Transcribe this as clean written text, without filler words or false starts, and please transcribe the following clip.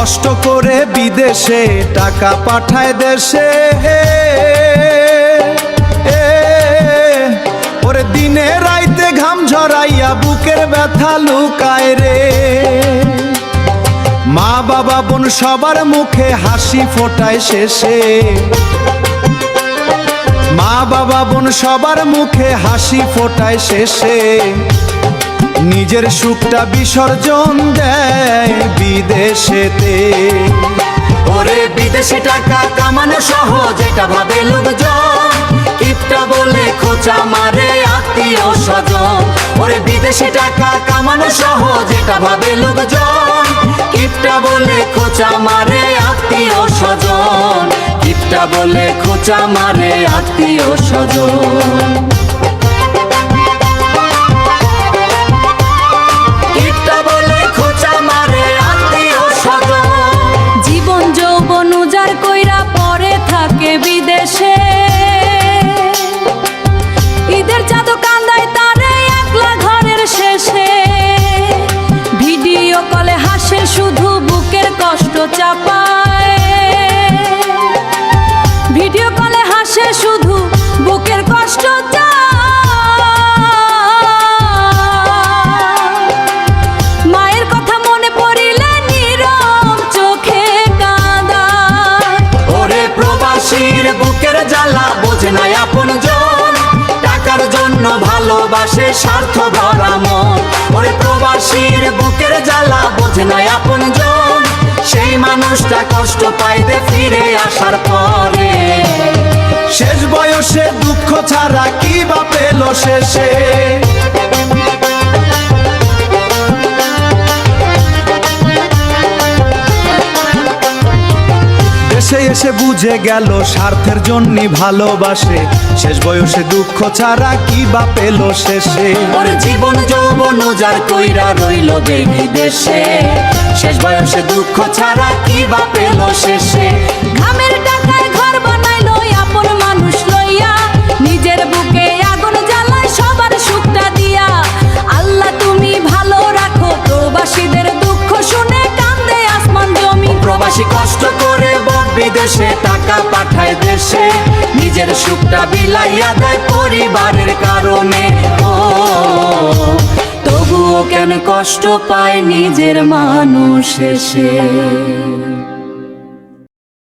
কষ্ট করে বিদেশে টাকা পাঠায় দেশে, ওরে দিনে রাইতে ঘাম ঝরাইয়া বুকের ব্যথা লুকায় রে। মা বাবা বোন সবার মুখে হাসি ফোটায় শেষে, মা বাবা বোন সবার মুখে হাসি ফোটায় শেষে, নিজের সুখটা বিসর্জন দেয় বিদেশেতে। ওরে বিদেশে টাকা কামানো সহজ এটা ভাবে লোকজন, কিপটা বলে খোঁচা মারে আত্মীয় স্বজন। ওরে বিদেশে টাকা কামানো সহজ এটা ভাবে লোকজন, কিপটা বলে খোঁচা মারে আত্মীয় স্বজন, কিপটা বলে খোঁচা মারে আত্মীয় স্বজন। জীবন যৌবন উজাড় কইরা পরে থাকে বিদেশে, ঈদের চাঁদ কান্দায় তারে একলা ঘরের শেষে, ভিডিও কলে হাসে শুধু বুকের কষ্ট চাপায়, ভিডিও কলে হাসে শুধু বুকের কষ্ট চাপায়। মায়ের কথা মনে পড়িলে নীরব চোখে কাঁদায়। ওরে প্রবাসীর বুকের জ্বালা বোঝে না আপনজন, টাকার জন্য ভালোবাসে স্বার্থ ভরা মন। ওরে প্রবাসীর বুকের জ্বালা বোঝে না আপনজন, সেই মানুষটা কষ্ট পাইবে ফিরে আসার পরে। শেষ বয়সে দুঃখ ছাড়া কি বা পেল শেষে, দেশে এসে বুঝে গেল স্বার্থের জন্যই ভালোবাসে, শেষ বয়সে দুঃখ ছাড়া কি বা পেল শেষে। ওর জীবন যৌবন উজাড় কইরা রইল বিদেশে, শেষ বয়সে দুঃখ ছাড়া কি বা পেল শেষে। ঘামের টাকায় ঘর বানাইলো আপন মানুষ লইয়া, নিজের বুকে আগুন জ্বালায় সবার সুখটা দিয়া। আল্লাহ তুমি ভালো রাখো প্রবাসীদের দুঃখ শুনে কান্দে আসমান জমি। প্রবাসী কষ্ট করে বিদেশে টাকা পাঠায় দেশে, নিজের সুখটা বিলাইয়া দেয় পরিবারের কারণে। ও তবুও কেন কষ্ট পায় নিজের মানুষ এসে।